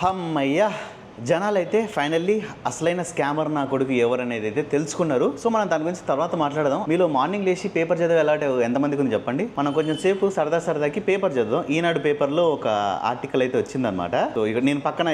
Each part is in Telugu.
హమ్మయ్య జనాలైతే ఫైనల్లీ అసలైన స్కామర్ నా కొడుకు ఎవరనేది అయితే తెలుసుకున్నారు. సో మనం దాని గురించి తర్వాత మాట్లాడదాం. మీలో మార్నింగ్ లేచి పేపర్ చదివే అలాంటి ఎంతమందికి ఉంది చెప్పండి. మనం కొంచెం సేపు సరదాకి పేపర్ చదువుదాం. ఈనాడు పేపర్లో ఒక ఆర్టికల్ అయితే వచ్చిందనమాట. సో ఇక్కడ నేను పక్కన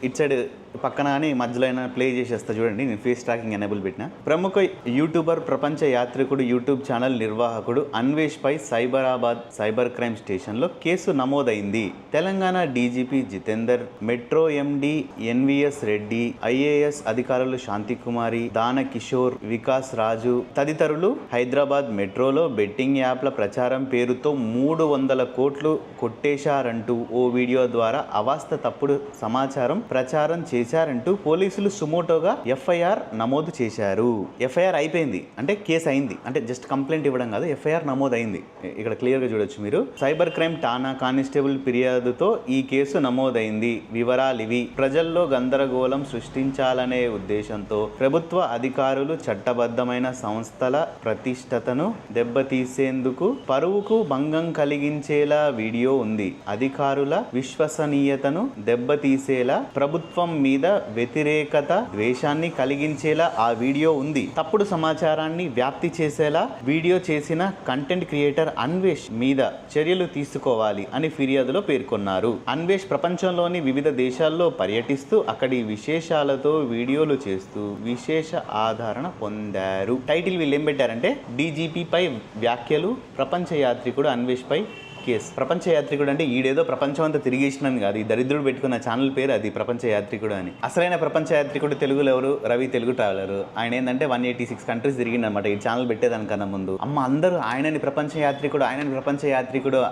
ఇటు సైడ్ పక్కన కానీ మధ్యలో అయినా ప్లే చేసేస్తా చూడండి. నేను ఫేస్ ట్రాకింగ్ ఎనేబుల్ పెట్టిన. ప్రముఖ యూట్యూబర్, ప్రపంచ యాత్రికుడు, యూట్యూబ్ ఛానల్ నిర్వాహకుడు అన్వేష్ పై సైబరాబాద్ సైబర్ క్రైమ్ స్టేషన్లో కేసు నమోదైంది. Telangana DGP Jitender, metro MD NVS Reddy, IAS అధికారులు శాంతికుమారి, దాన కిషోర్, వికాస్ రాజు తదితరులు హైదరాబాద్ మెట్రోలో బెట్టింగ్ యాప్ల ప్రచారం పేరుతో 300 కోట్లు కొట్టేశారంటూ ఓ వీడియో ద్వారా అవాస్త తప్పుడు సమాచారం ప్రచారం చేశారంటూ పోలీసులు సుమోటోగా ఎఫ్ఐఆర్ నమోదు చేశారు. ఎఫ్ఐఆర్ అయిపోయింది అంటే కేసు అయింది, అంటే జస్ట్ కంప్లైంట్ ఇవ్వడం కాదు, ఎఫ్ఐఆర్ నమోదైంది. ఇక్కడ క్లియర్గా చూడొచ్చు మీరు. సైబర్ క్రైమ్ ఠాణా కానిస్టేబుల్ ఫిర్యాదుతో ఈ కేసు నమోదైంది. వివరాలు ఇవి. ప్రజల్లో గందరగోళం సృష్టించాలనే ఉద్దేశంతో ప్రభుత్వ అధికారులు చట్టబద్ధమైన సంస్థల ప్రతిష్టతను దెబ్బతీసేందుకు పరువుకు భంగం కలిగించేలా వీడియో ఉంది. అధికారుల విశ్వసనీయతను దెబ్బతీసేలా, ప్రభుత్వం మీద వ్యతిరేకత, ద్వేషాన్ని కలిగించేలా ఆ వీడియో ఉంది. తప్పుడు సమాచారాన్ని వ్యాప్తి చేసేలా వీడియో చేసిన కంటెంట్ క్రియేటర్ అన్వేష్ మీద చర్యలు తీసుకోవాలి అని ఫిర్యాదులో పేర్కొన్నారు. అన్వేష్ ప్రపంచంలోని వివిధ దేశాల్లో పర్యటిస్తూ అక్కడి విశేషాలతో వీడియోలు చేస్తూ విశేష ఆదరణ పొందారు. టైటిల్ వీళ్ళు ఏం పెట్టారంటే డీజీపీ పై వ్యాఖ్యలు, ప్రపంచ యాత్రికుడు అన్వేష్ పై కేసు. ప్రపంచ యాత్రికుడు అంటే ఈడేదో ప్రపంచం అంతా తిరిగేసినని కాదు, ఈ దరిద్రుడు పెట్టుకున్న ఛానల్ పేరు అది ప్రపంచ యాత్రికుడు అని. అసలైన ప్రపంచ యాత్రికుడు తెలుగులో ఎవరు? రవి తెలుగు ట్రావెలర్. ఆయన ఏంటంటే 186 కంట్రీస్ తిరిగిందనమాట ఈ ఛానల్ పెట్టేదానికన్నా ముందు. అమ్మ అందరూ ఆయనని ప్రపంచ యాత్రికుడు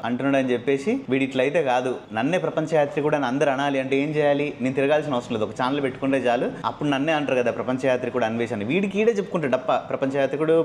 అంటున్నాడు అని చెప్పేసి వీడి ఇట్లయితే కాదు, నన్నే ప్రపంచ యాత్రికుడు అని అందరూ అనాలి అంటే ఏం చేయాలి? నేను తిరగాల్సిన అవసరం లేదు, ఒక ఛానల్ పెట్టుకుంటే చాలు. అప్పుడు నన్నే అంటారు కదా ప్రపంచ యాత్రికుడు అన్వేష్ అని. వీడికి ఈడే చెప్పుకుంటాడు అప్ప ప్రపంచ యాత్రికుడు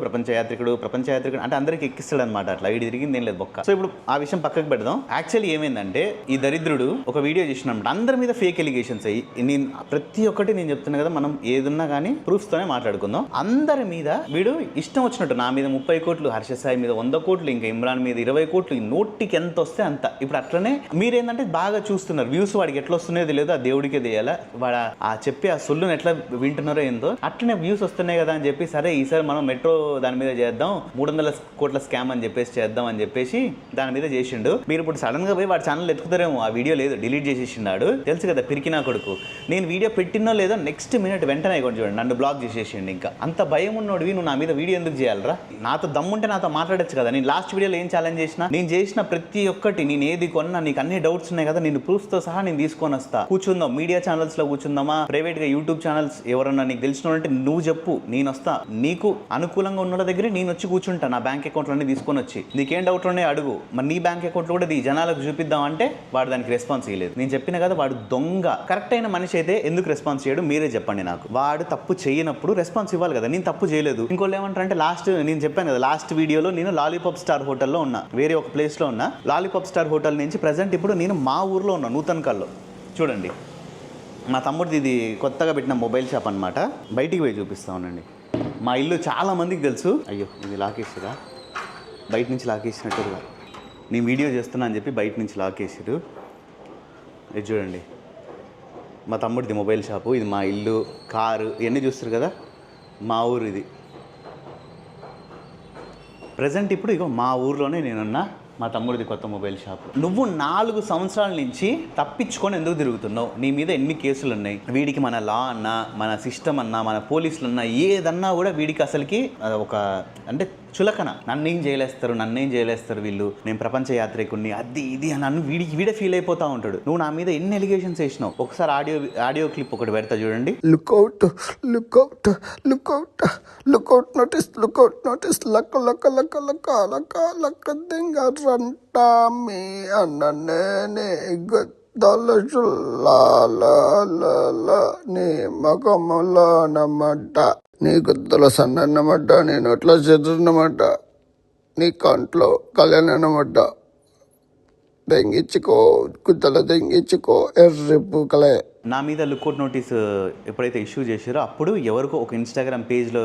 అంటే అందరికి ఎక్కిస్తాడు అనమాట. అట్లా వీడి తిరిగింది ఏం లేదు బొక్క. సో ఇప్పుడు ఆ విషయం పక్కకు పెడదాం. యాక్చువల్లీ ఏమైందంటే ఈ దరిద్రుడు ఒక వీడియో చేసినప్పుడు అందరి మీద ఫేక్ ఎలిగేషన్స్ అయ్యి, నేను ప్రతి ఒక్కటి నేను చెప్తున్నా కదా, మనం ఏదున్నా కానీ ప్రూఫ్స్ తోనే మాట్లాడుకుందాం. అందరి మీద వీడు ఇష్టం వచ్చినట్టు, నా మీద 30 కోట్లు, హర్ష సాయి మీద 100 కోట్లు, ఇంకా ఇమ్రాన్ మీద 20 కోట్లు, నోటికి ఎంత వస్తే అంత. ఇప్పుడు అట్లనే మీరేంటంటే బాగా చూస్తున్నారు, వ్యూస్ వాడికి ఎట్లా వస్తున్నాయో తెలియదు, ఆ దేవుడికే తెలియాలా, వాడు ఆ చెప్పి ఆ సొల్లును ఎట్లా వింటున్నారో ఏందో. అట్లనే వ్యూస్ వస్తున్నాయి కదా అని చెప్పి సరే ఈసారి మనం మెట్రో దాని మీద చేద్దాం, 300 కోట్ల స్కామ్ అని చెప్పేసి చేద్దాం అని చెప్పేసి దాని మీద చేసిండు. మీరు ఇప్పుడు సడన్ గా పోయి వాడి ఛానల్ ఎత్తుకుతారేమో, ఆ వీడియో లేదు, డిలీట్ చేసేసిండాడు. తెలుసు కదా పిరికినా కొడుకు. నేను వీడియో పెట్టినో లేదో నెక్స్ట్ మినిట్ వెంటనే చూడండి నన్ను బ్లాక్ చేసేసిండు. ఇంకా అంత భయం ఉన్నోడివి నువ్వు నా మీద వీడియో ఎందుకు చేయాలరా? నాతో దమ్ముంటే నాతో మాట్లాడచ్చు కదా. నేను లాస్ట్ వీడియోలో ఏం ఛాలెంజ్ చేసినా, నేను చేసిన ప్రతి ఒక్కటి, నేను ఏది కొన్నా నీకు అన్ని డౌట్స్ ఉన్నాయి కదా, నేను ప్రూఫ్స్ తో సహా నేను తీసుకొని వస్తా. కూర్చుందాం, మీడియా ఛానల్స్ లో కూర్చుందామా, ప్రైవేట్ గా యూట్యూబ్ ఛానల్స్ ఎవరన్నా నీకు తెలిసిన అంటే నువ్వు చెప్పు, నేను వస్తా. నీకు అనుకూలంగా ఉన్న దగ్గరే నేను వచ్చి కూర్చుంటా. నా బ్యాంక్ అకౌంట్ అన్ని తీసుకొని వచ్చి నీకేం డౌట్ ఉన్నాయి అడుగు. మరి నీ బ్యాంక్ అకౌంట్ కూడా ఈ జనాలకు చూపిద్దాం అంటే వాడు దానికి రెస్పాన్స్ ఇవ్వలేదు. నేను చెప్పిన కదా వాడు దొంగ. కరెక్ట్ అయిన మనిషి అయితే ఎందుకు రెస్పాన్స్ చేయడు మీరే చెప్పండి నాకు. వాడు తప్పు చేయనప్పుడు రెస్పాన్స్ ఇవ్వాలి కదా. నేను తప్పు చేయలేదు. ఇంకోళ్ళు ఏమంటారంటే లాస్ట్ నేను చెప్పాను కదా, లాస్ట్ వీడియోలో నేను లాలీపాప్ స్టార్ హోటల్లో ఉన్నా, వేరే ఒక ప్లేస్ లో ఉన్నా. లాలీపాప్ స్టార్ హోటల్ నుంచి ప్రజెంట్ ఇప్పుడు నేను మా ఊర్లో ఉన్నా, నూతన్కల్లో. చూడండి మా తమ్ముడిది ఇది కొత్తగా పెట్టిన మొబైల్ షాప్ అనమాట. బయటికి పోయి చూపిస్తా ఉండండి. మా ఇల్లు చాలా మందికి తెలుసు. అయ్యో ఇది లాకేసిరా, బయట నుంచి లాకేసినట్టుగా. నేను వీడియో చేస్తున్నా అని చెప్పి బయట నుంచి లాకేసారు. ఇది చూడండి మా తమ్ముడిది మొబైల్ షాపు, ఇది మా ఇల్లు, కారు, ఇవన్నీ చూస్తారు కదా, మా ఊరు ఇది. ప్రజెంట్ ఇప్పుడు ఇగో మా ఊర్లోనే నేనున్నా. మా తమ్ముడిది కొత్త మొబైల్ షాప్. నువ్వు 4 సంవత్సరాల నుంచి తప్పించుకొని ఎందుకు తిరుగుతున్నావు? నీ మీద ఎన్ని కేసులు ఉన్నాయి? వీడికి మన లా అన్నా, మన సిస్టమ్ అన్నా, మన పోలీసులు అన్నా, ఏదన్నా కూడా వీడికి అసలుకి ఒక అంటే చులకన. నన్నేం చేయలేస్తారు వీళ్ళు, నేను ప్రపంచ యాత్రికుడిని, అది ఇది అని వీడే ఫీల్ అయిపోతా ఉంటాడు. నువ్వు నా మీద ఎన్ని ఎలిగేషన్స్ వేసినావు. ఒకసారి ఆడియో క్లిప్ ఒకటి పెడతా చూడండి. లుక్అవుట్ నోటీస్, లక్క దింగరంటా మీ అన్ననే నీ మగములో నమ్మట, నీ గుద్దల సన్నమాట, నీ నోట్లో చెదురున్నమాట, నీ కంట్లో కళ్యాణమాట, దెంగించుకో గుద్దల దెంగించుకో ఎర్రి పూకలే. నా మీద లుక్అవుట్ నోటీస్ ఎప్పుడైతే ఇష్యూ చేశారో అప్పుడు ఎవరికో ఒక ఇన్స్టాగ్రామ్ పేజ్లో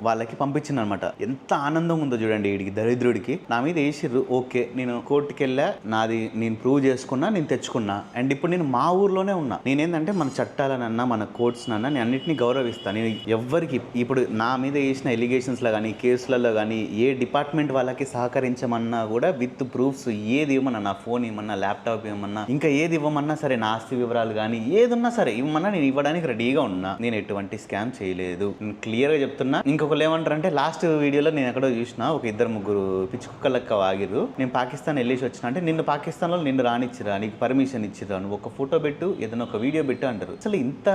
వాళ్ళకి పంపించింది అనమాట. ఎంత ఆనందం ఉందో చూడండి వీడికి దరిద్రుడికి. నా మీద వేసిర్రు, ఓకే నేను కోర్టుకి వెళ్ళా, నాది నేను ప్రూవ్ చేసుకున్నా, నేను తెచ్చుకున్నా. అండ్ ఇప్పుడు నేను మా ఊర్లోనే ఉన్నా. నేనేంటంటే మన చట్టాలనన్నా మన కోర్ట్స్నన్నా నేను అన్నింటినీ గౌరవిస్తాను. నేను ఎవ్వరికి ఇప్పుడు నా మీద వేసిన ఎలిగేషన్స్లో కానీ కేసులలో కానీ ఏ డిపార్ట్మెంట్ వాళ్ళకి సహకరించమన్నా కూడా విత్ ప్రూఫ్స్ ఏది ఇవ్వమన్నా, నా ఫోన్ ఇవ్వమన్నా, ల్యాప్టాప్ ఇవ్వమన్నా, ఇంకా ఏది ఇవ్వమన్నా సరే, నా ఆస్తి వివరాలు కానీ ఏదున్నా సరే ఇవ్వమన్నా నేను ఇవ్వడానికి రెడీగా ఉన్నా. నేను ఎటువంటి స్కామ్ చేయలేదు, నేను క్లియర్గా చెప్తున్నా. ఇంకొకరు ఏమంటారంటే లాస్ట్ వీడియోలో నేను ఎక్కడో చూసిన ఒక 2-3 పిచ్చి కుక్కలక్క వాగిరు, నేను పాకిస్తాన్ వెళ్ళేసి వచ్చిన అంటే నిన్ను పాకిస్తాన్లో నిన్ను రానిచ్చిరా, నీకు పర్మిషన్ ఇచ్చిరా, నువ్వు ఒక ఫోటో పెట్టు, ఏదైనా ఒక వీడియో పెట్టు అంటారు. అసలు ఇంత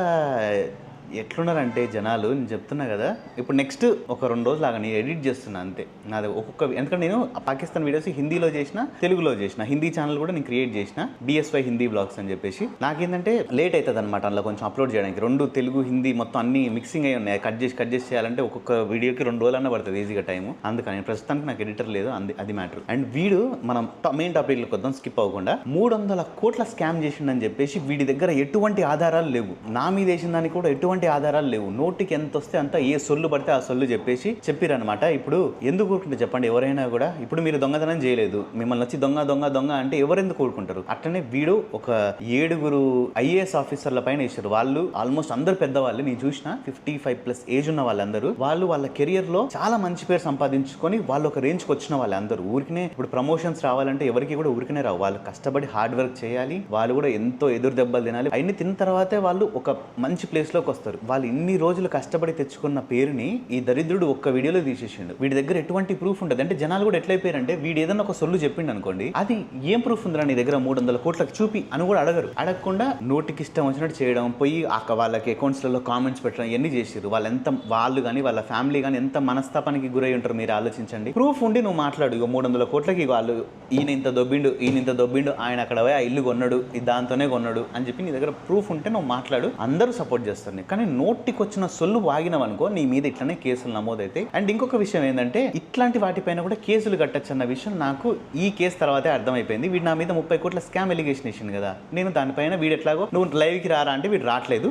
ఎట్లున్నారంటే జనాలు, నేను చెప్తున్నా కదా. ఇప్పుడు నెక్స్ట్ ఒక 2 రోజులు లాగా నేను ఎడిట్ చేస్తున్నా అంతే. నాది ఒక్కొక్క, ఎందుకంటే నేను పాకిస్తాన్ వీడియోస్ హిందీలో చేసిన, తెలుగులో చేసిన, హిందీ ఛానల్ కూడా నేను క్రియేట్ చేసిన, BSY హిందీ బ్లాగ్స్ అని చెప్పేసి. నాకేంటంటే లేట్ అవుతుంది అనమాట అందులో కొంచెం అప్లోడ్ చేయడానికి. 2 తెలుగు హిందీ మొత్తం అన్ని మిక్సింగ్ అయి ఉన్నాయి. కట్ చేసి చేయాలంటే ఒక్కొక్క వీడియోకి 2 రోజులన్నా పడుతుంది ఈజీగా టైము. అందుకని ప్రస్తుతానికి నాకు ఎడిటర్ లేదు, అది మ్యాటర్. అండ్ వీడు మనం మెయిన్ టాపిక్లోకి వద్దాం స్కిప్ అవ్వకుండా. 300 కోట్ల స్కామ్ చేసిండని చెప్పేసి వీడి దగ్గర ఎటువంటి ఆధారాలు లేవు. నా మీద వేసిన దానికి కూడా ఎటువంటి ఆధారాలు లేవు. నోటికి ఎంత వస్తే అంత, ఏ సొల్లు పడితే ఆ సొల్లు చెప్పేసి చెప్పిరనమాట. ఇప్పుడు ఎందుకు ఊరుకుంటే చెప్పండి, ఎవరైనా కూడా ఇప్పుడు మీరు దొంగతనం చేయలేదు, మిమ్మల్ని వచ్చి దొంగ దొంగ దొంగ అంటే ఎవరెందుకు ఊరుకుంటారు? అట్లనే వీడు ఒక 7 IAS ఆఫీసర్ల పైన వేసారు. వాళ్ళు ఆల్మోస్ట్ అందరు పెద్దవాళ్ళు, నేను చూసిన 55+ ఏజ్ ఉన్న వాళ్ళందరూ. వాళ్ళు వాళ్ళ కెరియర్ లో చాలా మంచి పేరు సంపాదించుకొని వాళ్ళు ఒక రేంజ్కి వచ్చిన వాళ్ళందరూ. ఊరికనే ఇప్పుడు ప్రమోషన్స్ రావాలంటే ఎవరికి కూడా ఊరికనే రావు. వాళ్ళు కష్టపడి హార్డ్ వర్క్ చేయాలి, వాళ్ళు కూడా ఎంతో ఎదురు దెబ్బలు తినాలి. అవన్నీ తిన్న తర్వాతే వాళ్ళు ఒక మంచి ప్లేస్ లోకి వస్తారు. వాళ్ళు ఇన్ని రోజులు కష్టపడి తెచ్చుకున్న పేరుని ఈ దరిద్రుడు ఒక్క వీడియోలో తీసేసిండు. వీడి దగ్గర ఎటువంటి ప్రూఫ్ ఉంటుంది అంటే జనాలు కూడా ఎట్లయిపోయారంటే వీడు ఏదన్నా ఒక సొల్లు చెప్పిండు అనుకోండి, అది ఏం ప్రూఫ్ ఉందిరా నీ దగ్గర 300 కోట్లకు చూపి అని కూడా అడగరు. అడగకుండా నోటికి ఇష్టం వచ్చినట్టు చేయడం, పోయి వాళ్ళకి అకౌంట్స్లలో కామెంట్స్ పెట్టడం, ఇవన్నీ చేసారు. వాళ్ళు కానీ వాళ్ళ ఫ్యామిలీ కానీ ఎంత మనస్తాపానికి గురై ఉంటారు మీరు ఆలోచించండి. ప్రూఫ్ ఉండి నువ్వు మాట్లాడు. ఇక 300 కోట్లకి వాళ్ళు ఈయన ఇంత దొబ్బిండు, ఆయన అక్కడ పోయి ఆ ఇల్లు కొన్నాడు, దాంతోనే కొన్నాడు అని చెప్పి నీ దగ్గర ప్రూఫ్ ఉంటే నువ్వు మాట్లాడు, అందరూ సపోర్ట్ చేస్తారు. కానీ నోటికి వచ్చిన సొల్లు వాగినవనుకో నీ మీద ఇట్లనే కేసులు నమోదైతాయి. అండ్ ఇంకొక విషయం ఏంటంటే ఇట్లాంటి వాటిపైన కూడా కేసులు కట్టచ్చు అన్న విషయం నాకు ఈ కేసు తర్వాతే అర్థమైపోయింది. వీడు నా మీద 30 కోట్ల స్కామ్ ఎలిగేషన్ ఇచ్చింది కదా, నేను దానిపైన వీడు ఎట్లాగో నువ్వు లైవ్కి రారా అంటే వీడు రావట్లేదు.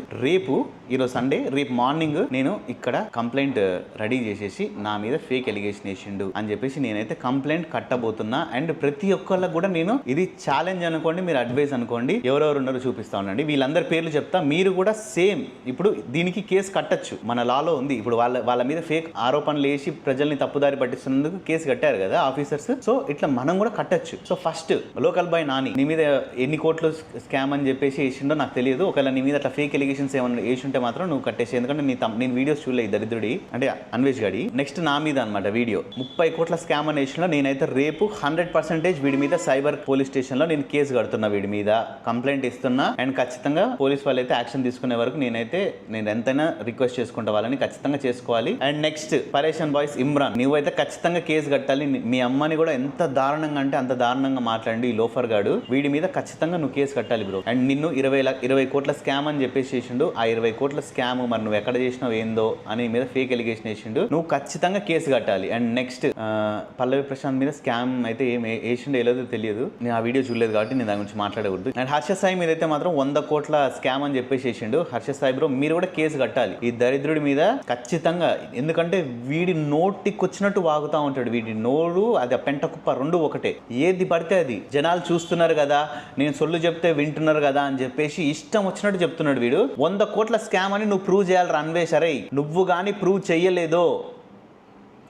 ఈరోజు సండే, రేపు మార్నింగ్ నేను ఇక్కడ కంప్లైంట్ రెడీ చేసేసి నా మీద ఫేక్ ఎలిగేషన్ వేసిండు అని చెప్పేసి నేనైతే కంప్లైంట్ కట్టబోతున్నా. అండ్ ప్రతి ఒక్కళ్ళకి కూడా నేను ఇది ఛాలెంజ్ అనుకోండి, మీరు అడ్వైస్ అనుకోండి, ఎవరెవరు ఉన్నారో చూపిస్తా ఉండండి. వీళ్ళందరి పేర్లు చెప్తా, మీరు కూడా సేమ్ ఇప్పుడు దీనికి కేసు కట్టచ్చు, మన లాలో ఉంది. ఇప్పుడు వాళ్ళ మీద ఫేక్ ఆరోపణలు వేసి ప్రజల్ని తప్పుదారి పట్టిస్తున్నందుకు కేసు కట్టారు కదా ఆఫీసర్స్. సో ఇట్లా మనం కూడా కట్టచ్చు. So first local boy Nani నీ మీద ఎన్ని కోట్లు స్కామ్ అని చెప్పేసి వేసిండో నాకు తెలియదు. ఒకవేళ నీ మీద అట్లా ఫేక్ ఎలిగేషన్స్ ఏమన్నా వేసి ఉంటే మాత్రం నువ్వు కట్టేసి, ఎందుకంటే నేను వీడియోస్ చూడలేదు దరిద్రుడి అంటే అన్వేష్ గాడి. నెక్స్ట్ నా మీద అనమాట వీడియో 30 కోట్ల స్కామ్ అని వేసిన. నేనైతే రేపు 100% వీడి మీద సైబర్ పోలీస్ స్టేషన్ లో నేను కేసు కడుతున్నా, వీడి మీద కంప్లైంట్ ఇస్తున్నా. అండ్ ఖచ్చితంగా పోలీస్ వాళ్ళు అయితే యాక్షన్ తీసుకునే వరకు నేను ఎంతైనా రిక్వెస్ట్ చేసుకుంటా, వాళ్ళని ఖచ్చితంగా చేసుకోవాలి. అండ్ నెక్స్ట్ పరేషన్ బాయ్స్ ఇమ్రాన్, నువ్వైతే ఖచ్చితంగా కేసు కట్టాలి. మీ అమ్మని కూడా ఎంత దారుణంగా అంటే అంత దారుణంగా మాట్లాడి ఈ లోఫర్ గాడు, వీడి మీద ఖచ్చితంగా నువ్వు కేసు కట్టాలి బ్రో. అండ్ నిన్ను 20 కోట్ల స్కామ్ అని చెప్పేసి చేసిండు. ఆ 20 కోట్ల స్కామ్ మరి నువ్వు ఎక్కడ చేసినావు ఏందో అని మీద ఫేక్ ఎలిగేషన్ వేసిండు, నువ్వు ఖచ్చితంగా కేసు కట్టాలి. అండ్ నెక్స్ట్ పల్లవి ప్రశాంత్ మీద స్కామ్ అయితే ఏం వేసిండో ఏదో తెలియదు, నేను ఆ వీడియో చూడలేదు కాబట్టి నేను దాని గురించి మాట్లాడకూడదు. అండ్ హర్ష సాయి మీద అయితే మాత్రం 100 కోట్ల స్కామ్ అని చెప్పేసి చేసిండు. హర్ష సాయి బ్రో మీరు కూడా కేసు కట్టాలి ఈ దరిద్రుడి మీద ఖచ్చితంగా. ఎందుకంటే వీడి నోటికి వచ్చినట్టు వాగుతా ఉంటాడు. వీడి నోరు అది పెంట కుప్ప 2 ఒకటే, ఏది పడితే అది. జనాలు చూస్తున్నారు కదా, నేను సొల్లు చెప్తే వింటున్నారు కదా అని చెప్పేసి ఇష్టం వచ్చినట్టు చెప్తున్నాడు వీడు. 100 కోట్ల స్కామ్ అని నువ్వు ప్రూవ్ చేయాలి అన్వేష్. నువ్వు కానీ ప్రూవ్ చెయ్యలేదో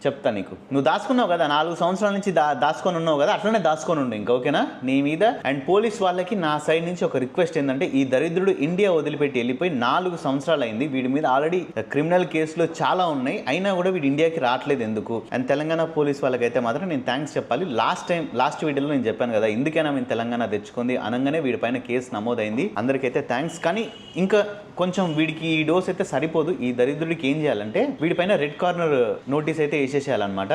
చెప్తా నీకు. నువ్వు దాచుకున్నావు కదా 4 సంవత్సరాల నుంచి దాచుకొని ఉన్నావు కదా, అట్లనే దాచుకొని ఉండు ఇంకా, ఓకేనా నీ మీద. అండ్ పోలీస్ వాళ్ళకి నా సైడ్ నుంచి ఒక రిక్వెస్ట్ ఏంటంటే, ఈ దరిద్రుడు ఇండియా వదిలిపెట్టి వెళ్ళిపోయి 4 సంవత్సరాలు అయింది. వీడి మీద ఆల్రెడీ క్రిమినల్ కేసులు చాలా ఉన్నాయి, అయినా కూడా వీడు ఇండియాకి రావట్లేదు ఎందుకు? అండ్ తెలంగాణ పోలీస్ వాళ్ళకైతే మాత్రం నేను థ్యాంక్స్ చెప్పాలి. లాస్ట్ వీడియోలో నేను చెప్పాను కదా, ఎందుకైనా మేము తెలంగాణ తెచ్చుకుంది అనగానే వీడిపైన కేసు నమోదైంది. అందరికైతే థ్యాంక్స్. కానీ ఇంకా కొంచెం వీడికి ఈ డోస్ అయితే సరిపోదు. ఈ దరిద్రుడికి ఏం చేయాలంటే వీడిపైన రెడ్ కార్నర్ నోటీస్ అయితే వేసేసేయాలన్నమాట.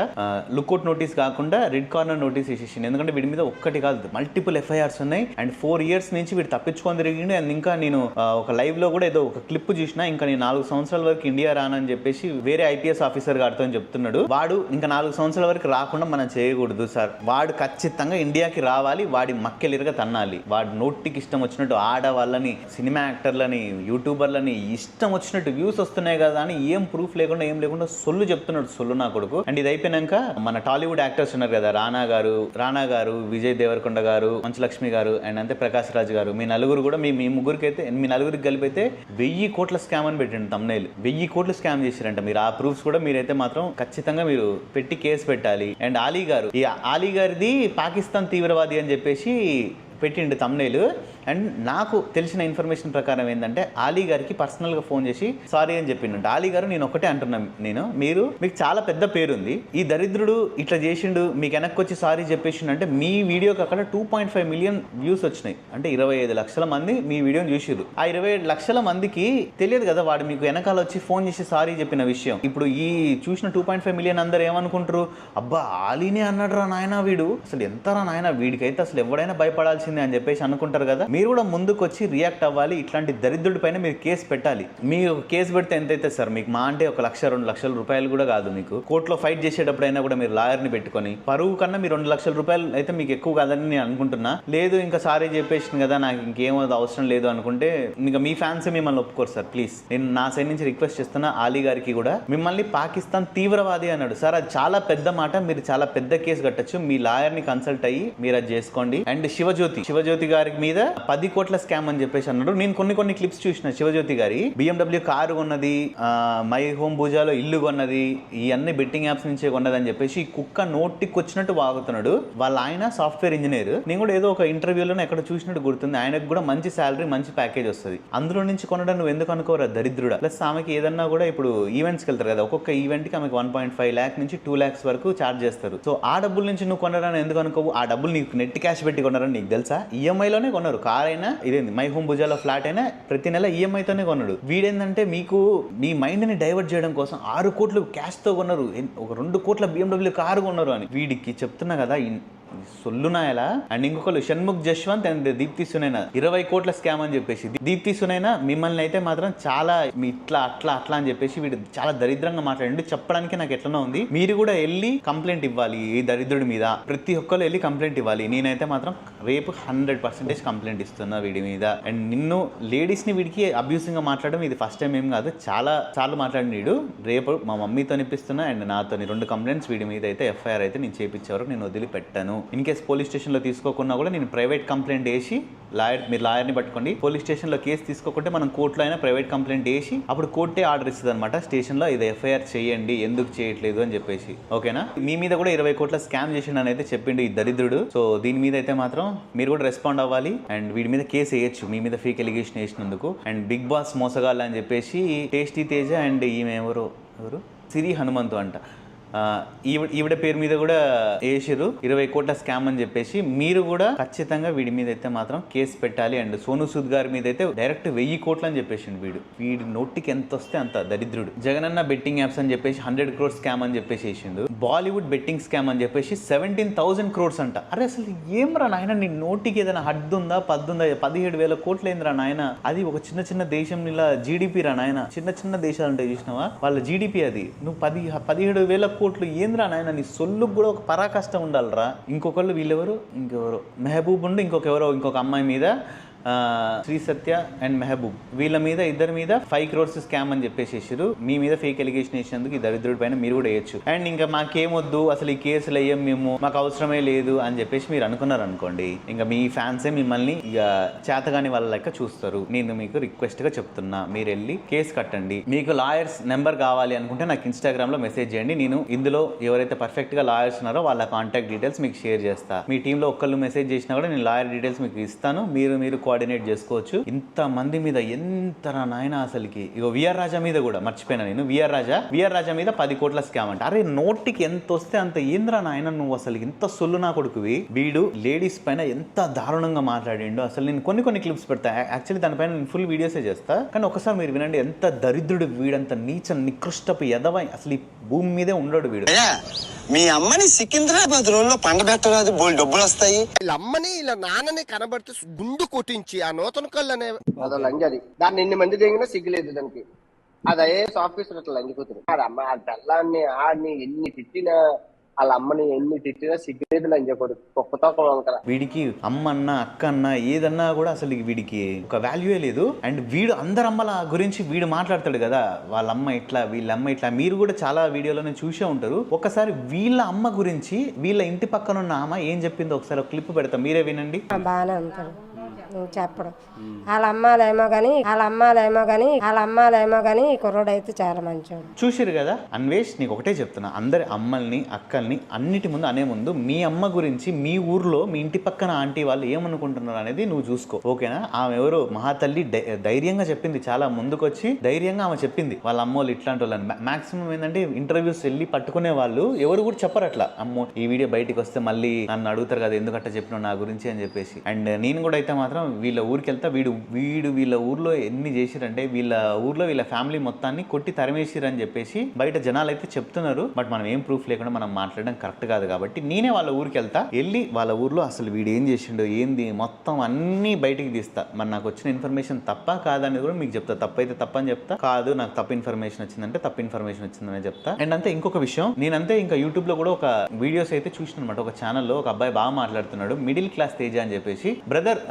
లుక్అవుట్ నోటీస్ కాకుండా రెడ్ కార్నర్ నోటీస్ వేసేసింది. ఎందుకంటే వీడి మీద ఒక్కటి కాదు మల్టిపుల్ ఎఫ్ఐఆర్స్ ఉన్నాయి. అండ్ 4 years నుంచి వీడు తప్పించుకొని తిరిగిండు. అండ్ ఇంకా నేను ఒక లైవ్ లో కూడా ఏదో ఒక క్లిప్ చూసినా, ఇంకా నేను 4 సంవత్సరాల వరకు ఇండియా రానని చెప్పేసి వేరే ఐపీఎస్ ఆఫీసర్ గారితో చెప్తున్నాడు. వాడు ఇంకా 4 సంవత్సరాల వరకు రాకుండా మనం చేయకూడదు సార్. వాడు ఖచ్చితంగా ఇండియాకి రావాలి. వాడి మక్కెలిరగా తన్నాలి. వాడు నోటికి ఇష్టం వచ్చినట్టు ఆడవాళ్ళని, సినిమా యాక్టర్లని, యూట్యూబర్లని ఇష్టం వచ్చినట్టు వ్యూస్ వస్తున్నాయి కదా అని ఏం ప్రూఫ్ లేకుండా ఏం లేకుండా సొల్లు చెప్తున్నాడు, సొల్లు నా కొడుకు. అండ్ ఇది అయిపోయినాక మన టాలీవుడ్ యాక్టర్స్ ఉన్నారు కదా, రానా గారు, విజయ్ దేవరకొండ గారు, మంచులక్ష్మి గారు అండ్ అంతే ప్రకాష్ రాజ్ గారు, మీ నలుగురు కూడా మీ ముగ్గురికి అయితే, మీ నలుగురికి కలిపి అయితే 1000 కోట్ల స్కామ్ అని పెట్టండి తమ్నైల్. 1000 కోట్లు స్కామ్ చేశారంట. మీరు ఆ ప్రూఫ్స్ కూడా మీరైతే మాత్రం ఖచ్చితంగా మీరు పెట్టి కేసు పెట్టాలి. అండ్ ఆలీ గారిది పాకిస్తాన్ తీవ్రవాది అని చెప్పేసి పెట్టిండు తమ్నైల్. అండ్ నాకు తెలిసిన ఇన్ఫర్మేషన్ ప్రకారం ఏంటంటే ఆలీ గారికి పర్సనల్గా ఫోన్ చేసి సారీ అని చెప్పిండు. ఆలీ గారు నేను ఒకటే అంటున్నాను, మీకు చాలా పెద్ద పేరుంది, ఈ దరిద్రుడు ఇట్లా చేసిండు, మీకు వెనక్కి వచ్చి సారీ చెప్పేసిండు అంటే మీ వీడియోకి అక్కడ 2.5 million వ్యూస్ వచ్చినాయి. అంటే 25 లక్షల మంది మీ వీడియోని చూసిర్రు. ఆ 25 లక్షల మందికి తెలియదు కదా వాడు మీకు వెనకాల వచ్చి ఫోన్ చేసి సారీ చెప్పిన విషయం. ఇప్పుడు ఈ చూసిన 2.5 million అందరు ఏమనుకుంటారు, అబ్బా ఆలీనే అన్నాడు రా నాయన, వీడు అసలు ఎంత రా నాయన, వీడికైతే అసలు ఎవడైనా భయపడాల్సిందే అని చెప్పేసి అనుకుంటారు కదా. మీరు కూడా ముందుకు వచ్చి రియాక్ట్ అవ్వాలి. ఇట్లాంటి దరిద్రుడి పైన మీరు కేసు పెట్టాలి. మీరు కేసు పెడితే ఎంత అయితే సార్ మీకు మా అంటే 1 లక్ష 2 లక్షల రూపాయలు కూడా కాదు. మీకు కోర్టులో ఫైట్ చేసేటప్పుడైనా కూడా మీరు లాయర్ని పెట్టుకొని పరువు కన్నా మీరు 2 లక్షల రూపాయలు అయితే మీకు ఎక్కువ కాదని నేను అనుకుంటున్నా. లేదు ఇంకా సారీ చెప్పేసింది కదా నాకు ఇంకేమో అవసరం లేదు అనుకుంటే ఇంకా మీ ఫ్యాన్స్ మిమ్మల్ని ఒప్పుకోరు సార్. ప్లీజ్ నేను నా సైడ్ నుంచి రిక్వెస్ట్ చేస్తున్నా ఆలీ గారికి కూడా, మిమ్మల్ని పాకిస్తాన్ తీవ్రవాది అన్నాడు సార్. అది చాలా పెద్ద మాట. మీరు చాలా పెద్ద కేసు కట్టచ్చు. మీ లాయర్ని కన్సల్ట్ అయ్యి మీరు అది చేసుకోండి. అండ్ శివజ్యోతి గారి మీద 10 కోట్ల స్కామ్ అని చెప్పేసి అన్నాడు. నేను కొన్ని క్లిప్స్ చూసిన. శివజ్యోతి గారి BMW కారు కొన్నది, మై హోమ్ భూజాలో ఇల్లు కొన్నది, ఇవన్నీ బెట్టింగ్ యాప్స్ నుంచే కొన్నది అని చెప్పేసి కుక్క నోటికి వచ్చినట్టు వాగుతున్నాడు. వాళ్ళ ఆయన సాఫ్ట్వేర్ ఇంజనీర్. నేను కూడా ఏదో ఒక ఇంటర్వ్యూలో ఎక్కడ చూసినట్టు గుర్తుంది. ఆయనకు కూడా మంచి శాలరీ, మంచి ప్యాకేజ్ వస్తుంది. అందులో నుంచి కొనడం నువ్వు ఎందుకు అనుకోరా దరిద్రుడా. ప్లస్ ఆమెకి ఏదన్నా కూడా ఇప్పుడు ఈవెంట్స్కి వెళ్తారు కదా, ఒక్కొక్క ఈవెంట్కి ఆమెకు 1.5 lakh నుంచి 2 lakhs వరకు ఛార్జ్ చేస్తారు. సో ఆ డబ్బుల నుంచి నువ్వు కొనరాని ఎందుకు అనుకోవు. ఆ డబ్బులు నీకు నెట్ క్యాష్ పెట్టి కొనరని నీకు తెలుసా. ఈఎంఐలోనే కొన్నారు. కార్ అయినా ఇదేంది మై హోమ్ భుజాల ఫ్లాట్ అయినా ప్రతి నెల ఈఎంఐతోనే కొన్నాడు. వీడేందంటే మీకు మీ మైండ్ని డైవర్ట్ చేయడం కోసం 6 కోట్లు క్యాష్తో కొన్నారు, ఒక 2 కోట్ల BMW కారు కొన్నారు అని. వీడికి చెప్తున్నా కదా సొల్లునాయలా. అండ్ ఇంకొకరు షణ్ముఖ్ జశ్వంత్ అండ్ దీప్తి సునైనా 20 కోట్ల స్కామ్ అని చెప్పేసి. దీప్తి సునైనా మిమ్మల్ని అయితే మాత్రం చాలా ఇట్లా అట్లా అని చెప్పేసి వీడు చాలా దరిద్రంగా మాట్లాడండి. చెప్పడానికి నాకు ఎట్లనో ఉంది. మీరు కూడా వెళ్ళి కంప్లైంట్ ఇవ్వాలి ఈ దరిద్రుడి మీద. ప్రతి ఒక్కరు వెళ్ళి కంప్లైంట్ ఇవ్వాలి. నేనైతే మాత్రం రేపు 100% కంప్లైంట్ ఇస్తున్నా వీడి మీద. అండ్ నిన్ను లేడీస్ని వీడికి అబ్యూసింగ్ గా మాట్లాడడం ఇది ఫస్ట్ టైం ఏం కాదు, చాలా సార్లు మాట్లాడిన వీడు. రేపు మా మమ్మీతో ఇప్పిస్తున్నా అండ్ నాతో 2 కంప్లైంట్స్ వీడి మీద అయితే ఎఫ్ఐఆర్ అయితే నేను చేయించే వరకు నేను వదిలిపెట్టాను. ఇన్ కేస్ పోలీస్ స్టేషన్లో తీసుకోకుండా కూడా నేను ప్రైవేట్ కంప్లైంట్ వేసి మీరు లాయర్ని పట్టుకోండి. పోలీస్ స్టేషన్లో కేసు తీసుకోకుంటే మనం కోర్టులో అయినా ప్రైవేట్ కంప్లైంట్ వేసి అప్పుడు కోర్టే ఆర్డర్ ఇస్తుంది అనమాట స్టేషన్లో, ఇది ఎఫ్ఐఆర్ చేయండి ఎందుకు చేయట్లేదు అని చెప్పేసి. ఓకేనా. మీ మీద కూడా 20 కోట్ల స్కామ్ చేసిండు అని అయితే చెప్పిండు ఈ దరిద్రుడు. సో దీని మీద అయితే మాత్రం మీరు కూడా రెస్పాండ్ అవ్వాలి అండ్ వీడి మీద కేసు వేయచ్చు మీ మీద ఫేక్ ఎలిగేషన్ వేసినందుకు. అండ్ బిగ్ బాస్ మోసగాళ్ళు అని చెప్పేసి టేస్టీ తేజ అండ్ ఈమె ఎవరు సిరి హనుమంతు అంట, ఈవిడ పేరు మీద కూడా వేసిర్రు 20 కోట్ల స్కామ్ అని చెప్పేసి. మీరు కూడా ఖచ్చితంగా వీడి మీద అయితే మాత్రం కేసు పెట్టాలి. అండ్ సోను సూద్ గారి మీద అయితే డైరెక్ట్ 1000 కోట్లు అని చెప్పేసిండు వీడి నోటికి ఎంత వస్తే అంత దరిద్రుడు. జగనన్న బెట్టింగ్ యాప్స్ అని చెప్పేసి 100 crores స్కామ్ అని చెప్పేసి వేసిండు. బాలీవుడ్ బెట్టింగ్ స్కామ్ అని చెప్పేసి 17,000 crores అంట. అరే అసలు ఏం రా నాయన, నీ నోటికి ఏదైనా హద్దు ఉందా, 17,000 కోట్లు ఏందిరా నాయన. అది ఒక చిన్న దేశం ఇలా జీడిపి రా నాయన. చిన్న దేశాలు అంటే చూసినావా వాళ్ళ జీడిపి అది. నువ్వు 17,000 కోట్లు ఏంద్రా నాయన. నీ సొల్లుకు కూడా ఒక పరాకష్టం ఉండాలిరా. ఇంకొకళ్ళు వీళ్ళెవరు, మెహబూబ్ ఉండి ఇంకొక అమ్మాయి మీద శ్రీ సత్య అండ్ మెహబూబ్, వీళ్ళ మీద ఇద్దరి మీద 5 crores స్కామ్ అని చెప్పేసేసారు. మీ మీద ఫేక్ ఎలిగేషన్ వేసినందుకు ఈ దరిద్రుడి పైన మీరు కూడా వేయచ్చు. అండ్ ఇంకా మాకేమొద్దు అసలు ఈ కేసులు అయ్యాం మేము, మాకు అవసరమే లేదు అని చెప్పేసి మీరు అనుకున్నారు అనుకోండి, ఇంకా మీ ఫ్యాన్సే మిమ్మల్ని ఇక చేతగాని వాళ్ళ లెక్క చూస్తారు. నేను మీకు రిక్వెస్ట్ గా చెప్తున్నా, మీరు వెళ్ళి కేసు కట్టండి. మీకు లాయర్స్ నెంబర్ కావాలి అనుకుంటే నాకు ఇన్స్టాగ్రామ్ లో మెసేజ్ చేయండి. నేను ఇందులో ఎవరైతే పర్ఫెక్ట్ గా లాయర్స్ ఉన్నారో వాళ్ళ కాంటాక్ట్ డీటెయిల్స్ మీకు షేర్ చేస్తా. మీ టీంలో ఒక్కళ్ళు మెసేజ్ చేసినా కూడా నేను లాయర్ డీటెయిల్స్ మీకు ఇస్తాను. మీరు కోఆర్డినేట్ చేసుకోవచ్చు. ఇంత మంది మీద ఎంత నాయన అసలుకి. ఇగో విఆర్ రాజా మీద కూడా మర్చిపోయినా నేను. విఆర్ రాజా మీద 10 కోట్ల స్కామ్ అంట. అరే నోటికి ఎంత వస్తే అంత ఏంద్రా నాయన నువ్వు అసలు ఇంత సొల్లు నా కొడుకువి. వీడు లేడీస్ పైన ఎంత దారుణంగా మాట్లాడిండో అసలు. నేను కొన్ని క్లిప్స్ పెడతా. యాక్చువల్లీ దానిపైన నేను ఫుల్ వీడియోసే చేస్తా. కానీ ఒకసారి మీరు వినండి, ఎంత దరిద్రుడు వీడంత నీచ నికృష్టపు ఎదవ అసలు ఈ భూమి మీదే ఉండడు వీడు. మీ అమ్మని సికింద్రాబాద్ రోడ్లో పండబెట్టరాదు, బోల్ డబ్బులు వస్తాయి. వీళ్ళ అమ్మని ఇలా నాన్నని కనబడితే గుండు కొట్టించి ఆ నూతన కళ్ళు అనే అదో లంజ అది. దాన్ని ఎన్ని మంది దిగినా సిగ్గులేదు దానికి. అది ఐఏఎస్ ఆఫీసర్ అట్లా లంజిపోతుంది. అది అమ్మ ఆ బెల్లాన్ని ఆడిని ఎన్ని తిట్టినా, వాళ్ళ అమ్మని ఎన్ని తిట్టినా సిగ్గులేదు లంజకూడదు. కుక్కతో కదా వీడికి అమ్మ అన్న అక్క అన్న ఏదన్నా కూడా అసలు వీడికి ఒక వాల్యూయే లేదు. అండ్ వీడు అందరు అమ్మల గురించి వీడు మాట్లాడతాడు కదా, వాళ్ళ అమ్మ ఇట్లా వీళ్ళ అమ్మ ఇట్లా. మీరు కూడా చాలా వీడియోలో చూసే ఉంటారు. ఒకసారి వీళ్ళ అమ్మ గురించి వీళ్ళ ఇంటి పక్కన ఉన్న ఆమె ఏం చెప్పిందో ఒకసారి ఒక క్లిప్ పెడతా, మీరే వినండి. బాగానే ఉంటాడు నువ్వు చెప్పడం. వాళ్ళ అమ్మాలేమో కానీ కుర్రోడు అయితే చాలా మంచివాడు. చూసిరు కదా అన్వేష్, నీకు ఒకటే చెప్తున్నా, అందరి అమ్మల్ని అక్కల్ని అన్నిటి ముందు అనే ముందు మీ అమ్మ గురించి మీ ఊర్లో మీ ఇంటి పక్కన ఆంటీ వాళ్ళు ఏమనుకుంటున్నారు అనేది నువ్వు చూసుకో, ఓకేనా? ఆమె ఎవరు మహాతల్లి ధైర్యంగా చెప్పింది, చాలా ముందుకొచ్చి ధైర్యంగా ఆమె చెప్పింది వాళ్ళ అమ్మోళ్ళు ఇట్లాంటి వాళ్ళని. మాక్సిమం ఏంటంటే ఇంటర్వ్యూస్ వెళ్ళి పట్టుకునే వాళ్ళు ఎవరు కూడా చెప్పరు అట్లా, అమ్మో ఈ వీడియో బయటికి వస్తే మళ్ళీ నన్ను అడుగుతారు కదా ఎందుకట్ట చెప్పినావు నా గురించి అని చెప్పేసి. అండ్ నేను కూడా అయితే మాత్రం వీళ్ళ ఊరికి వెళ్తా. వీళ్ళ ఊర్లో ఎన్ని చేసిరంటే వీళ్ళ ఊర్లో వీళ్ళ ఫ్యామిలీ మొత్తాన్ని కొట్టి తరిమేసిరని చెప్పేసి బయట జనాలు అయితే చెప్తున్నారు. బట్ మనం ఏం ప్రూఫ్ లేకుండా మనం మాట్లాడడం కరెక్ట్ కాదు కాబట్టి నేనే వాళ్ళ ఊరికి వెళ్తా. వెళ్ళి వాళ్ళ ఊర్లో అసలు వీడు ఏం చేసిండో ఏంది మొత్తం అన్ని బయటికి తీస్తా. మరి నాకు వచ్చిన ఇన్ఫర్మేషన్ తప్ప కాదని కూడా మీకు చెప్తా. తప్పైతే తప్పని చెప్తా, కాదు నాకు తప్పు ఇన్ఫర్మేషన్ వచ్చిందంటే తప్పు ఇన్ఫర్మేషన్ వచ్చిందని చెప్తా. అండ్ అంతే ఇంకొక విషయం, నేనంతే ఇంకా యూట్యూబ్ లో కూడా ఒక వీడియోస్ అయితే చూసిన అనమాట. ఒక ఛానల్లో ఒక అబ్బాయి బాగా మాట్లాడుతున్నాడు, మిడిల్ క్లాస్ తేజ అని చెప్పేసి. బ్రదర్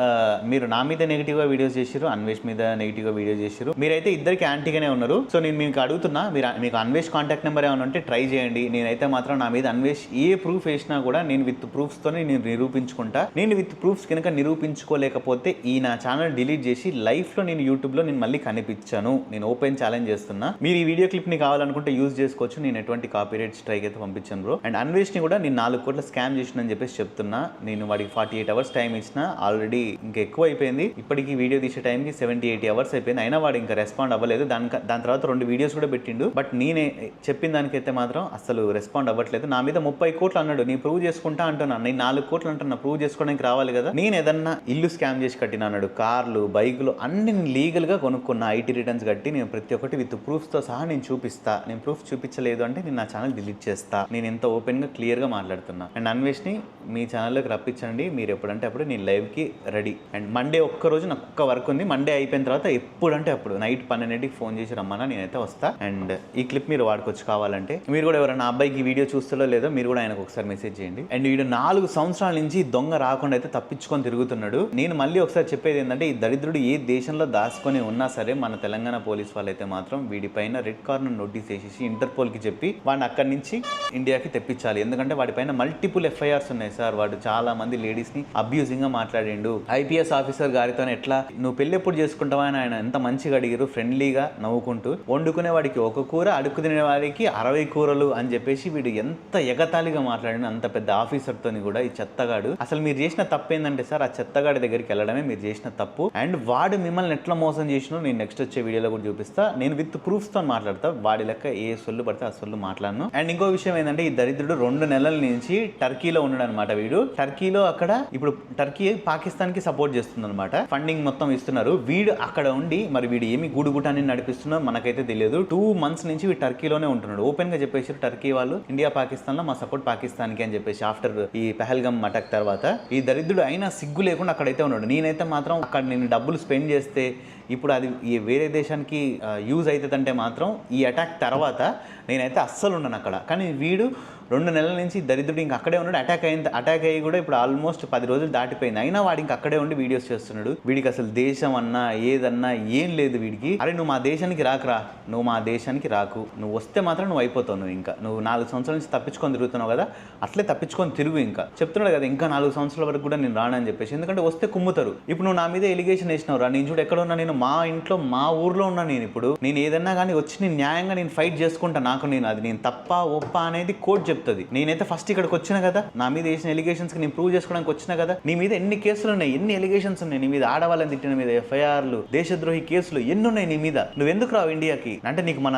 మీరు నా మీద నెగిటివ్ గా వీడియోస్ చేశారు, అన్వేష్ మీద నెగిటివ్ గా వీడియో చేశారు. మీరైతే ఇద్దరికి యాంటీగానే ఉన్నారు. సో నేను మీకు అడుగుతున్నా, మీకు అన్వేష్ కాంటాక్ట్ నెంబర్ ఏమైనా ఉంటే ట్రై చేయండి. నేనైతే మాత్రం నా మీద అన్వేష్ ఏ ప్రూఫ్ వేసినా కూడా నేను విత్ ప్రూఫ్స్ తోనే నేను నిరూపించుకుంటా. నేను విత్ ప్రూఫ్స్ కనుక నిరూపించుకోలేకపోతే ఈ నా ఛానల్ డిలీట్ చేసి లైఫ్ లో నేను యూట్యూబ్ లో నేను మళ్ళీ కనిపించాను. నేను ఓపెన్ ఛాలెంజ్ చేస్తున్నా. మీరు ఈ వీడియో క్లిప్ ని కావాలనుకుంటే యూజ్ చేసుకోవచ్చు. నేను ఎటువంటి కాపీరైట్ స్ట్రైక్ అయితే పంపించాను బ్రో. అండ్ అన్వేష్ ని కూడా నేను 4 కోట్ల స్కామ్ చేసినని చెప్పేసి చెప్తున్నా. నేను వాడికి 48 అవర్స్ టైం ఇచ్చిన, ఆల్రెడీ ఇంకా ఎక్కువ అయిపోయింది. ఇప్పటికీ వీడియో తీసే టైంకి 70-80 అవర్స్ అయిపోయింది. అయినా వాడు ఇంకా రెస్పాండ్ అవ్వలేదు. దాని తర్వాత 2 వీడియోస్ కూడా పెట్టిండు. బట్ నేనే చెప్పిన దానికైతే మాత్రం అసలు రెస్పాండ్ అవ్వట్లేదు. నా మీద 30 కోట్లు అన్నాడు, నేను ప్రూవ్ చేసుకుంటా అంటున్నా. నేను 4 కోట్లు అంటున్నా, ప్రూవ్ చేసుకోవడానికి రావాలి కదా. నేను ఏదన్నా ఇల్లు స్కామ్ చేసి కట్టిన అన్నాడు, కార్లు బైకులు అన్ని లీగల్ గా కొనుక్కున్న, ఐటీ రిటర్న్స్ కట్టి నేను ప్రతి ఒక్కటి విత్ ప్రూఫ్స్ తో సహా నేను చూపిస్తా. నేను ప్రూఫ్ చూపించలేదు అంటే నేను నా ఛానల్ డిలీట్ చేస్తా. నేను ఎంత ఓపెన్ గా క్లియర్ గా మాట్లాడుతున్నా. అండ్ అన్వేష్ ని మీ ఛానల్లోకి రప్పించండి. మీరు ఎప్పుడంటే అప్పుడు నేను లైవ్ కి రెడీ. అండ్ మండే ఒక్కరోజు నాకు ఒక్క వర్క్ ఉంది. మండే అయిపోయిన తర్వాత ఎప్పుడంటే అప్పుడు నైట్ 12కి ఫోన్ చేసి రమ్మన్నా నేనైతే వస్తా. అండ్ ఈ క్లిప్ మీరు వాడుకోవచ్చు కావాలంటే. మీరు కూడా ఎవరైనా అబ్బాయికి వీడియో చూస్తారో లేదో మీరు కూడా ఆయనకు ఒకసారి మెసేజ్ చేయండి. అండ్ వీడు 4 సంవత్సరాల నుంచి దొంగ రాకుండా అయితే తప్పించుకొని తిరుగుతున్నాడు. నేను మళ్ళీ ఒకసారి చెప్పేది ఏంటంటే, ఈ దరిద్రుడు ఏ దేశంలో దాచుకొని ఉన్నా సరే మన తెలంగాణ పోలీస్ వాళ్ళు అయితే మాత్రం వీడిపైన రెడ్ కార్నర్ నోటీస్ వేసేసి ఇంటర్పోల్ కి చెప్పి వాడిని అక్కడి నుంచి ఇండియాకి తెప్పించాలి. ఎందుకంటే వాడిపైన మల్టిపుల్ ఎఫ్ఐఆర్స్ ఉన్నాయి సార్. వాడు చాలా మంది లేడీస్ ని అబ్యూజింగ్ గా మాట్లాడిండు. ఐపీఎస్ ఆఫీసర్ గారితో ఎట్లా నువ్వు పెళ్లి ఎప్పుడు చేసుకుంటావా అని ఆయన ఎంత మంచిగా అడిగారు, ఫ్రెండ్లీగా నవ్వుకుంటూ. వండుకునే వాడికి 1 కూర, అడుక్కు తినే వాడికి 60 కూరలు అని చెప్పేసి వీడు ఎంత ఎగతాళిగా మాట్లాడిన అంత పెద్ద ఆఫీసర్ తోని కూడా. ఈ చెత్తగాడు అసలు మీరు చేసిన తప్పు ఏంటంటే సార్, ఆ చెత్తగాడి దగ్గరికి వెళ్ళడమే మీరు చేసిన తప్పు. అండ్ వాడు మిమ్మల్ని ఎట్లా మోసం చేసినో నేను నెక్స్ట్ వచ్చే వీడియోలో కూడా చూపిస్తా. నేను విత్ ప్రూఫ్స్ తో మాట్లాడతా. వాడి లెక్క ఏ సొల్లు పడితే ఆ సొల్లు మాట్లాడను. అండ్ ఇంకో విషయం ఏంటంటే, ఈ దరిద్రుడు 2 నెలల నుంచి టర్కీలో ఉన్నాడు అనమాట. వీడు టర్కీలో అక్కడ ఇప్పుడు టర్కీ పాకిస్తాన్ కి సపోర్ట్ చేస్తుంది అనమాట. ఫండింగ్ మొత్తం ఇస్తున్నారు. వీడు అక్కడ ఉండి మరి వీడు ఏమి గూడుగుటాన్ని నడిపిస్తున్నా మనకైతే తెలియదు. 2 months నుంచి వీడు టర్కీలోనే ఉంటున్నాడు. ఓపెన్ గా చెప్పేసి టర్కీ వాళ్ళు ఇండియా పాకిస్తాన్ లో మా సపోర్ట్ పాకిస్తాన్ కి అని చెప్పేసి ఆఫ్టర్ ఈ పెహల్గం అటాక్ తర్వాత. ఈ దరిద్రుడు అయినా సిగ్గు లేకుండా అక్కడైతే ఉన్నాడు. నేనైతే మాత్రం అక్కడ నేను డబ్బులు స్పెండ్ చేస్తే ఇప్పుడు అది వేరే దేశానికి యూజ్ అవుతుందంటే మాత్రం ఈ అటాక్ తర్వాత నేనైతే అస్సలు ఉన్నాను అక్కడ. కానీ వీడు 2 నెలల నుంచి దరిద్రుడు ఇంక అక్కడే ఉన్నాడు. అటాక్ అయ్యి కూడా ఇప్పుడు ఆల్మోస్ట్ 10 రోజులు దాటిపోయింది. అయినా వాడు ఇంక అక్కడే ఉండి వీడియోస్ చేస్తున్నాడు. వీడికి అసలు దేశం అన్నా ఏదన్నా ఏం లేదు వీడికి. అరే నువ్వు మా దేశానికి రాకురా, నువ్వు మా దేశానికి రాకు, నువ్వు వస్తే మాత్రం నువ్వు అయిపోతావు. నువ్వు 4 సంవత్సరాల నుంచి తప్పించుకొని తిరుగుతున్నావు కదా, అట్లే తప్పించుకొని తిరుగు. ఇంకా చెప్తున్నాడు కదా ఇంకా 4 సంవత్సరాల వరకు కూడా నేను రానని చెప్పేసి. ఎందుకంటే వస్తే కుమ్ముతారు. ఇప్పుడు నువ్వు నా మీద ఎలిగేషన్ వేసినావు రా, నేను చూడు ఎక్కడ ఉన్నా, నేను మా ఇంట్లో మా ఊర్లో ఉన్నా నేను ఇప్పుడు నేను ఏదన్నా కానీ వచ్చి నేను న్యాయంగా నేను ఫైట్ చేసుకుంటా. నాకు నేను అది నేను తప్ప ఒప్ప అనేది కోర్టు చెప్తుంది. నేనైతే ఫస్ట్ ఇక్కడికి వచ్చిన కదా, నా మీద వేసిన ఎలిగేషన్స్ ని నేను ప్రూవ్ చేసుకోవడానికి వచ్చిన కదా. నీ మీద ఎన్ని కేసులు ఉన్నాయి, ఎన్ని ఎలిగేషన్స్ ఉన్నాయి, నీ మీద ఆడవాళ్ళని తిట్టిన మీద ఎఫ్ఐఆర్లు, దేశద్రోహి కేసులు ఎన్ని ఉన్నాయి నీ మీద. నువ్వు ఎందుకు రావు ఇండియాకి అంటే నీకు మన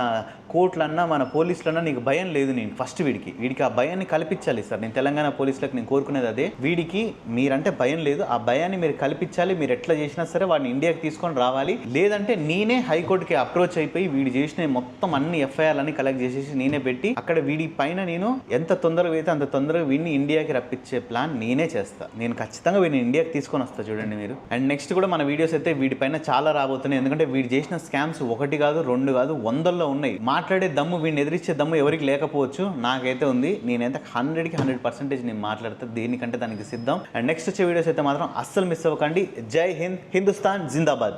కోర్టులన్నా మన పోలీసులన్నా నీకు భయం లేదు. నేను ఫస్ట్ వీడికి ఆ భయాన్ని కల్పించాలి సార్. నేను తెలంగాణ పోలీసులకు నేను కోరుకునేది అదే, వీడికి మీరంటే భయం లేదు, ఆ భయాన్ని మీరు కల్పించాలి. మీరు ఎట్లా చేసినా సరే వాడిని ఇండియాకి తీసుకొని రావాలి. లేదంటే నేనే హైకోర్టుకి అప్రోచ్ అయిపోయి వీడు చేసిన మొత్తం అన్ని ఎఫ్ఐఆర్లని కలెక్ట్ చేసేసి నేనే పెట్టి అక్కడ వీడి పైన నేను ఎంత తొందరగా అయితే అంత తొందరగా వీడిని ఇండియాకి రప్పించే ప్లాన్ నేనే చేస్తా. నేను ఖచ్చితంగా వీడిని ఇండియాకి తీసుకొని వస్తా చూడండి మీరు. అండ్ నెక్స్ట్ కూడా మన వీడియోస్ అయితే వీడి పైన చాలా రాబోతున్నాయి. ఎందుకంటే వీడు చేసిన స్కామ్స్ 1 కాదు 2 కాదు 100లో ఉన్నాయి. మాట్లాడే దమ్ము, వీడిని ఎదిరించే దమ్ము ఎవరికి లేకపోవచ్చు, నాకైతే ఉంది. నేనైతే 100కి 100% నేను మాట్లాడతా, దేనికంటే దానికి సిద్ధం. అండ్ నెక్స్ట్ వచ్చే వీడియోస్ అయితే మాత్రం అస్సలు మిస్ అవ్వకండి. జై హింద్, హిందుస్థాన్ జిందాబాద్.